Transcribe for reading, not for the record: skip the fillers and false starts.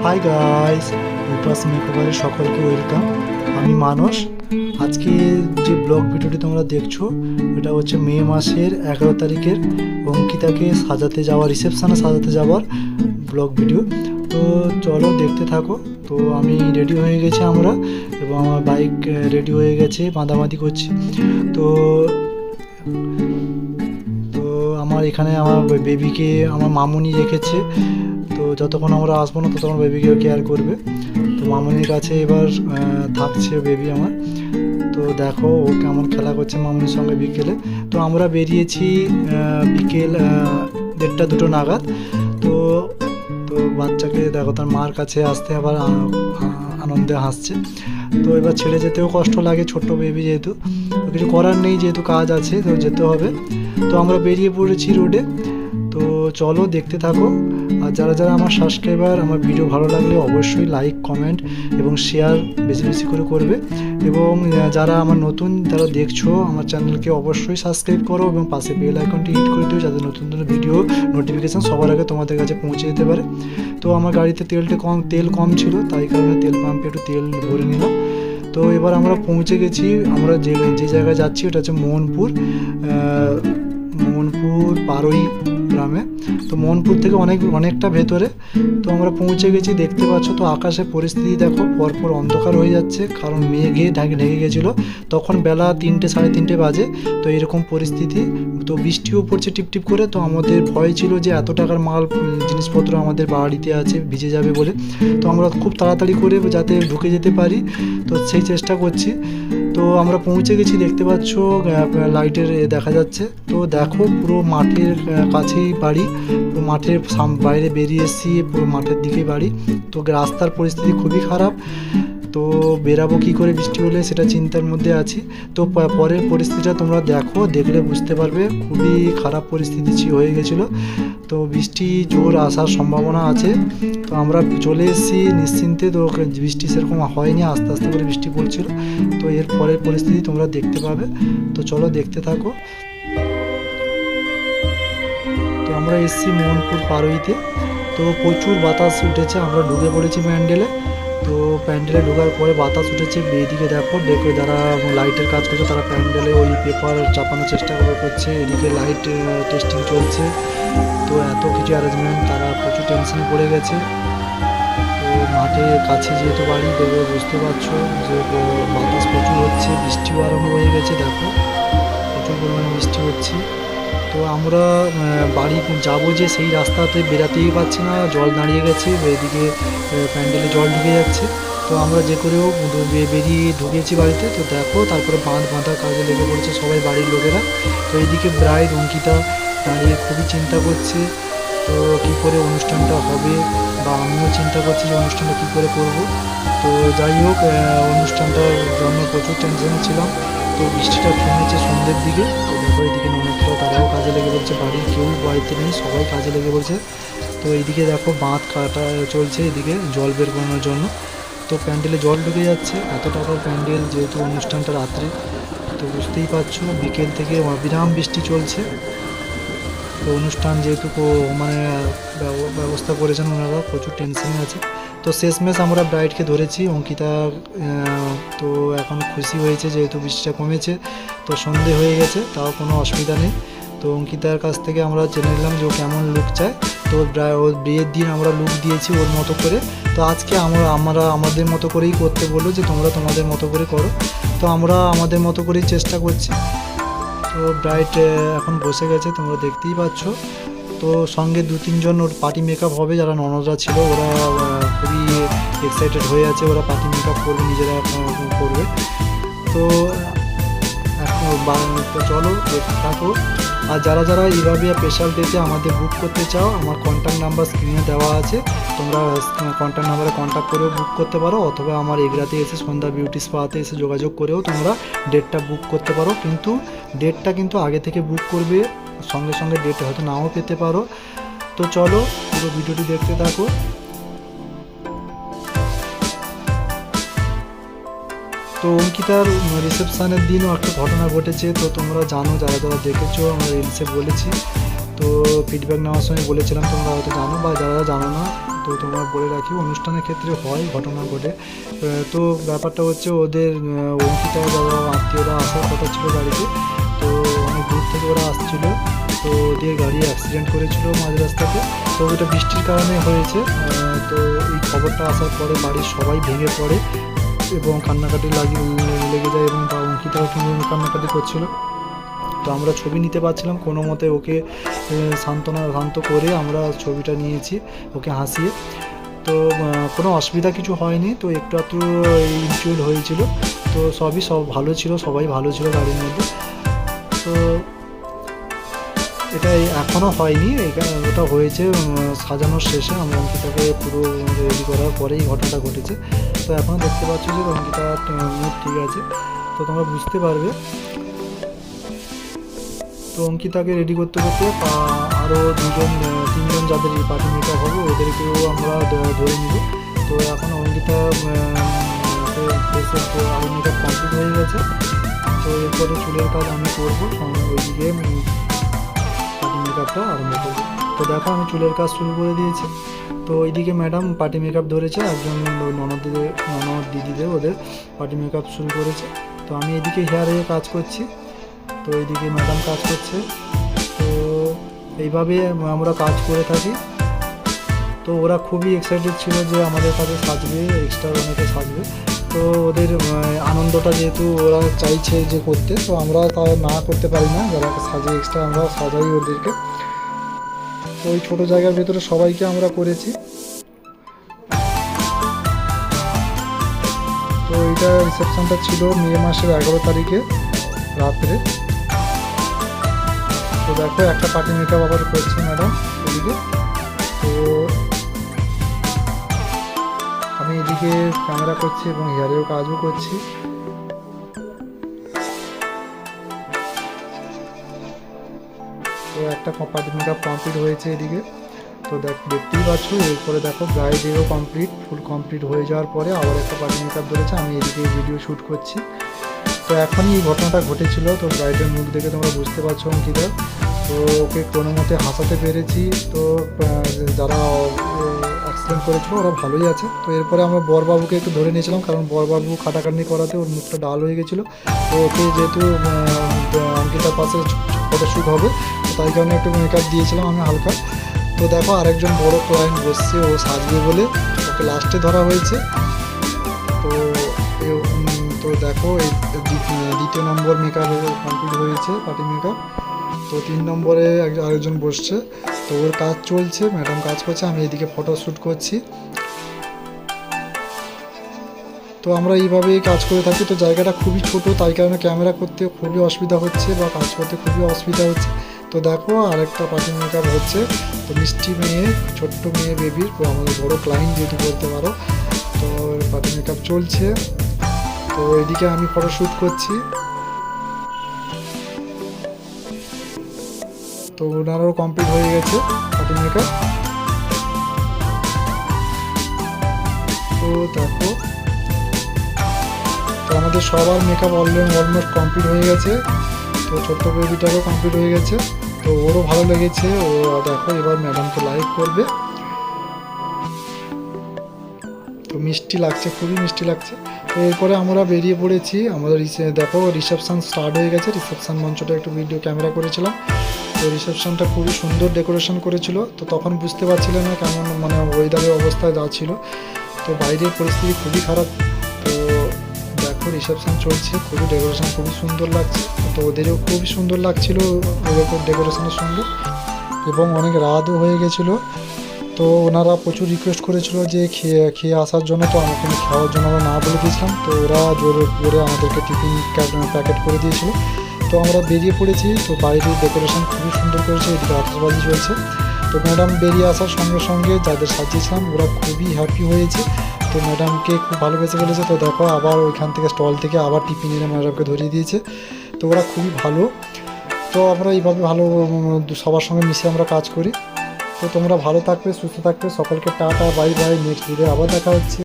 Hi guys, Rupa's মেকওভারে সকলকে welcome. আমি মানস। আজকে যে ব্লগ ভিডিওটি তোমরা দেখছো এটা হচ্ছে মে মাসের 11 তারিখের অঙ্কিতাকে সাজাতে যাওয়া, রিসেপশনে সাজাতে যাওয়ার ব্লগ ভিডিও। তো চলো দেখতে থাকো। তো আমি রেডি হয়ে গেছি আমরা, এবং আমার বাইক রেডি হয়ে গেছে, বাঁধাবাঁধি করছি। তো তো আমার এখানে আমার বেবিকে আমার মামুনি রেখেছে। তো যতক্ষণ আমরা আসবো না ততক্ষণ বেবিকেও কেয়ার করবে। তো মামুনির কাছে এবার থাকছে বেবি আমার। তো দেখো ও কেমন খেলা করছে মামুনির সঙ্গে বিকেলে। তো আমরা বেরিয়েছি বিকেল 1:30-2 নাগাদ। তো তো বাচ্চাকে দেখো তার মার কাছে আসতে আবার আনন্দে হাসছে। তো এবার ছেড়ে যেতেও কষ্ট লাগে, ছোট্ট বেবি যেহেতু, তো কিছু করার নেই, যেহেতু কাজ আছে তো যেতে হবে। তো আমরা বেরিয়ে পড়েছি রোডে। তো চলো দেখতে থাকো। আর যারা যারা আমার সাবস্ক্রাইবার, আমার ভিডিও ভালো লাগলে অবশ্যই লাইক, কমেন্ট এবং শেয়ার বেশি বেশি করে করবে। এবং যারা আমার নতুন যারা দেখছো আমার চ্যানেলকে অবশ্যই সাবস্ক্রাইব করো এবং পাশে বেল আইকনটি হিট করে দিও, যাতে নতুন নতুন ভিডিও নোটিফিকেশান সবার আগে তোমাদের কাছে পৌঁছে যেতে পারে। তো আমার গাড়িতে তেল কম ছিল, তাই কারণে তেল পাম্পে একটু তেল ভরে নিলাম। তো এবার আমরা পৌঁছে গেছি। আমরা যে জায়গায় যাচ্ছি ওটা হচ্ছে মোহনপুর পারই গ্রামে। তো মোহনপুর থেকে অনেকটা ভেতরে। তো আমরা পৌঁছে গেছি, দেখতে পাচ্ছ। তো আকাশের পরিস্থিতি দেখো, পরপর অন্ধকার হয়ে যাচ্ছে, কারণ মেঘে ঢেকে গেছিলো। তখন বেলা 3টে 3:30 বাজে। তো এরকম পরিস্থিতি। তো বৃষ্টিও পড়ছে টিপটিপ করে। তো আমাদের ভয় ছিল যে এত টাকার মাল জিনিসপত্র আমাদের বাড়িতে আছে, ভিজে যাবে বলে। তো আমরা খুব তাড়াতাড়ি করে যাতে ঢুকে যেতে পারি, তো সেই চেষ্টা করছি। তো আমরা পৌঁছে গেছি, দেখতে পাচ্ছ লাইটের দেখা যাচ্ছে। তো দেখো পুরো মাঠের কাছেই বাড়ি, পুরো মাঠের বাইরে বেরিয়ে এসেছি, পুরো মাঠের দিকেই বাড়ি। তো রাস্তার পরিস্থিতি খুবই খারাপ। তো বেরাবো কী করে বৃষ্টি হলে, সেটা চিন্তার মধ্যে আছি। তো পরের পরিস্থিতিটা তোমরা দেখলে বুঝতে পারবে, খুবই খারাপ পরিস্থিতি হয়ে গেছিলো। তো বৃষ্টি জোর আসার সম্ভাবনা আছে। তো আমরা চলে এসেছি নিশ্চিন্তে। তো বৃষ্টি সেরকম হয়নি, আস্তে আস্তে করে বৃষ্টি পড়ছিল। তো এর পরের পরিস্থিতি তোমরা দেখতে পাবে। তো চলো দেখতে থাকো। তো আমরা এসেছি মোহনপুর পারইতে। তো প্রচুর বাতাস উঠেছে, আমরা ঢুকে পড়েছি প্যান্ডেলে। তো প্যান্ডেলে ঢোকার পরে বাতাস উঠেছে। এদিকে দেখো যারা লাইটের কাজ করছে তারা প্যান্ডেলে ওই পেপার চাপানোর চেষ্টা করছে, এদিকে লাইট টেস্টিং চলছে। তো এত কিছু অ্যারেঞ্জমেন্ট, তারা প্রচুর টেনশনে পড়ে গেছে। তো মাঠের কাছে যেহেতু বাড়ি, দেখে বুঝতে পারছো যে বাতাস প্রচুর হচ্ছে, বৃষ্টিও আরম্ভ হয়ে গেছে। দেখো প্রচুর পরিমাণে বৃষ্টি হচ্ছে। তো আমরা বাড়ি যাবো যে সেই রাস্তাতে বেরাতেই পারছি না, জল দাঁড়িয়ে গেছে, এদিকে প্যান্ডেলে জল ঢুকে যাচ্ছে। তো আমরা যে করেও বেরিয়ে ঢুকেছি বাড়িতে। তো দেখো তারপরে বাঁধার কাজে লেগে পড়েছে সবাই বাড়ির লোকেরা। তো এইদিকে ব্রাইড অঙ্কিতা দাঁড়িয়ে খুবই চিন্তা করছে, তো কী করে অনুষ্ঠানটা হবে, বা আমিও চিন্তা করছি যে অনুষ্ঠানটা কী করে করব। তো যাই হোক, অনুষ্ঠানটার জন্য প্রচুর টেনশনে ছিলাম। তো বৃষ্টিটা থেমেছে সন্ধ্যের দিকে। তো দেখো এইদিকে ননদরা তারাও কাজে লেগে পড়ছে, বাড়ির কেউ বাড়িতে নেই, সবাই কাজে লেগে পড়ছে। তো এইদিকে দেখো বাঁধ কাটা চলছে, এদিকে জল বের করানোর জন্য। তো প্যান্ডেলে জল ঢুকে যাচ্ছে, এত টাকার প্যান্ডেল, যেহেতু অনুষ্ঠানটা রাত্রে। তো বুঝতেই পারছো বিকেল থেকে অবিরাম বৃষ্টি চলছে। তো অনুষ্ঠান যেহেতু মানে ব্যবস্থা করেছেন ওনারা, প্রচুর টেনশনে আছে। তো শেষমেশ আমরা ব্রাইডকে ধরেছি, অঙ্কিতা। তো এখন খুশি হয়েছে যেহেতু বৃষ্টিটা কমেছে। তো সন্ধে হয়ে গেছে, তাও কোনো অসুবিধা নেই। তো অঙ্কিতার কাছ থেকে আমরা জেনে নিলাম যে ও কেমন লুক চায়। তো ওর বিয়ের দিন আমরা লুক দিয়েছি ওর মতো করে। তো আজকে আমরা আমাদের মতো করেই করতে বললো, যে তোমরা তোমাদের মতো করে করো। তো আমরা আমাদের মতো করেই চেষ্টা করছি। তো ব্রাইড এখন বসে গেছে, তোমরা দেখতেই পাচ্ছ। তো সঙ্গে 2-3 জন ওর পার্টি মেকআপ হবে, যারা ননদরা ছিল ওরা খুবই এক্সাইটেড হয়ে আছে, ওরা পার্টি মেকআপ করবে, নিজেরা করবে। তো তো চলো দেখতে থাকো। আর যারা যারা এইভাবে স্পেশাল ডেতে আমাদের বুক করতে চাও, আমার কন্ট্যাক্ট নাম্বার স্ক্রিনে দেওয়া আছে, তোমরা কন্ট্যাক্ট নাম্বারে কন্ট্যাক্ট করেও বুক করতে পারো, অথবা আমার এগরাতে এসে সন্ধ্যা বিউটি স্পাতে এসে যোগাযোগ করেও তোমরা ডেটটা বুক করতে পারো। কিন্তু ডেটটা কিন্তু আগে থেকে বুক করবে, সঙ্গে সঙ্গে ডেট হয়তো নাও পেতে পারো। তো চলো পুরো ভিডিওটি দেখতে থাকো। তো অঙ্কিতার রিসেপশানের দিনও একটা ঘটনা ঘটেছে। তো তোমরা জানো, যারা যারা দেখেছো আমরা রিলসে বলেছি। তো ফিডব্যাক নেওয়ার সময় বলেছিলাম, তোমরা হয়তো জানো, বা যারা জানো না তো তোমরা বলে রাখি, অনুষ্ঠানের ক্ষেত্রে হয়, ঘটনা ঘটে। তো ব্যাপারটা হচ্ছে ওদের অঙ্কিতা যারা আত্মীয়রা আসার কথা ছিল গাড়িতে, তো অনেক দূর থেকে ওরা আসছিলো, তো ওদের গাড়ি অ্যাক্সিডেন্ট করেছিল মাঝ রাস্তাতে। তো ওটা বৃষ্টির কারণে হয়েছে। তো এই খবরটা আসার পরে বাড়ির সবাই ভেঙে পড়ে এবং কান্নাকাটি লেগে যায়, এবং অঙ্কিতাও কিন্তু কান্নাকাটি করছিল। তো আমরা ছবি নিতে পারছিলাম কোনো মতে, ওকে শান্ত করে আমরা ছবিটা নিয়েছি, ওকে হাসিয়ে। তো কোনো অসুবিধা কিছু হয়নি। তো একটু একটু ইনজুরি হয়েছিল, তো সব ভালো ছিল, সবাই ভালো ছিল গাড়ির মধ্যে। তো এটা এখনও হয়নি, ওটা হয়েছে সাজানোর শেষে। আমরা অঙ্কিতাকে পুরো রেডি করার পরেই ঘটনাটা ঘটেছে। তো এখন দেখতে পাচ্ছ যে অঙ্কিতার মুড ঠিক আছে, তো তোমরা বুঝতে পারবে। তো অঙ্কিতাকে রেডি করতে করতে আরও তিনজন যাদের পার্টি মেকআপ হবে ওদেরকেও আমরা ধরে নিব। তো এখন অঙ্কিতা ফেসের আই মেকআপ কমপ্লিট হয়ে গেছে। তো এরপরে চুলের কাজ আমি করবো, ওইদিকে পার্টি মেকআপটা আরম্ভ করবো। তো দেখো আমি চুলের কাজ শুরু করে দিয়েছি। তো ওইদিকে ম্যাডাম পার্টি মেকআপ ধরেছে, একজন ননদ দিদিদের ওদের পার্টি মেকআপ শুরু করেছে। তো আমি এদিকে হেয়ারে কাজ করছি, তো এইদিকে ম্যাডাম কাজ করছে। তো এইভাবে আমরা কাজ করে থাকি। তো ওরা খুবই এক্সাইটেড ছিল যে আমাদের কাছে সাজবে, এক্সট্রা অনেকে সাজবে। তো ওদের আনন্দটা যেহেতু ওরা চাইছে যে করতে, তো আমরা তা না করতে পারি না, যারা সাজে এক্সট্রা আমরা সাজাই ওদেরকে। তো ওই ছোটো জায়গার ভেতরে সবাইকে আমরা করেছি। তো এইটা রিসেপশনটা ছিল মে মাসের 11 তারিখে রাত্রে। তো দেখো একটা পার্টি মেকআপ আবার করছে ম্যাডাম এদিকে। তো আমি এদিকে ক্যামেরা করছি এবং হেয়ারেও কাজও করছি। তো একটা পার্টি মেকআপ কমপ্লিট হয়েছে এদিকে, তো দেখতেই পাচ্ছ। এরপরে দেখো ব্রাইডেরও ফুল কমপ্লিট হয়ে যাওয়ার পরে আবার একটা পার্টি মেকআপ ধরেছে, আমি এদিকে ভিডিও শ্যুট করছি। তো এখনই এই ঘটনাটা ঘটেছিল। তো ব্রাইডের মুখ দেখে তোমরা বুঝতে পারছো অঙ্কিতা। তো ওকে কোনো মতে হাসাতে পেরেছি। তো যারা অ্যাক্সিডেন্ট করেছিল ওরা ভালোই আছে। তো এরপরে আমরা বরবাবুকে একটু ধরে নিয়েছিলাম, কারণ বরবাবু খাটাখাটনি করাতে ওর মুখটা ডাল হয়ে গেছিলো। তো ওকে যেহেতু অঙ্কিতার পাশে ফটোশ্যুট হবে, তো তাই কারণে একটু মেকআপ দিয়েছিলাম আমি হালকা। তো দেখো আরেকজন বড় ক্লায়েন্ট বসছে, ও সাজবে বলে ওকে লাস্টে ধরা হয়েছে। তো দেখো এই দ্বিতীয় নম্বর মেকআপ কমপ্লিট হয়েছে পার্টি মেকআপ। তো 3 নম্বরে আরেকজন বসছে, তো ওর কাজ চলছে, ম্যাডাম কাজ করছে, আমি এদিকে ফটোশ্যুট করছি। তো আমরা এইভাবেই কাজ করে থাকি। তো জায়গাটা খুবই ছোট, তাই কারণে ক্যামেরা করতে খুবই অসুবিধা হচ্ছে বা কাজ করতে খুবই অসুবিধা হচ্ছে। তো দেখো আরেকটা পার্টি মেকআপ হচ্ছে। তো মিষ্টি মেয়ে, ছোট্ট মেয়ে বেবির, আমাদের বড় ক্লায়েন্ট যেহেতু বলতে পারো। তো পার্টি মেকআপ চলছে। তো এদিকে আমি ফটোশ্যুট করছি। তো ওনারও কমপ্লিট হয়ে গেছে পার্টি মেকআপ। তো দেখো তো আমাদের সবার মেকআপ অলমোস্ট কমপ্লিট হয়ে গেছে। তো ছোট্ট বেবিটারও কমপ্লিট হয়ে গেছে। তো ওরও ভালো লেগেছে। ও দেখো এবার ম্যাডামকে লাইক করবে। তো মিষ্টি লাগছে, খুবই মিষ্টি লাগছে। তো এরপরে আমরা বেরিয়ে পড়েছি। আমাদের দেখো রিসেপশান স্টার্ট হয়ে গেছে। রিসেপশান মঞ্চটা একটু ভিডিও ক্যামেরা করেছিলাম। তো রিসেপশনটা খুবই সুন্দর ডেকোরেশন করেছিল। তো তখন বুঝতে পারছিল না কেমন ওয়েদারের অবস্থা যা ছিল। তো বাইরের পরিস্থিতি খুবই খারাপ। তো দেখো রিসেপশন চলছে, খুবই ডেকোরেশন খুবই সুন্দর লাগছে। তো ওদেরও খুবই সুন্দর লাগছিল ওদের ডেকোরেশনের সঙ্গে, এবং অনেক রাতও হয়ে গেছিলো। তো ওনারা প্রচুর রিকোয়েস্ট করেছিল যে খেয়ে আসার জন্য। তো আমাকে খাওয়ার জন্য আমরা না বলে দিয়েছিলাম। তো ওরা জোর করে আমাদেরকে টিফিন প্যাকেট করে দিয়েছিল। তো আমরা বেরিয়ে পড়েছি। তো বাইরের ডেকোরেশন খুবই সুন্দর করেছে, এদিকে আতশবাজি চলছে। তো ম্যাডাম বেরিয়ে আসার সঙ্গে সঙ্গে যাদের সাজিয়েছিলাম ওরা খুবই হ্যাপি হয়েছে। তো ম্যাডামকে খুব ভালোবেসে ফেলেছে। তো দেখো আবার ওইখান থেকে স্টল থেকে আবার টিফিন এনে ম্যাডামকে ধরিয়ে দিয়েছে। তো ওরা খুবই ভালো। তো আমরা এইভাবে ভালো সবার সঙ্গে মিশে আমরা কাজ করি। তো তোমরা ভালো থাকবে, সুস্থ থাকবে, সকলকে tata bye bye. Next video আবার দেখা হচ্ছে।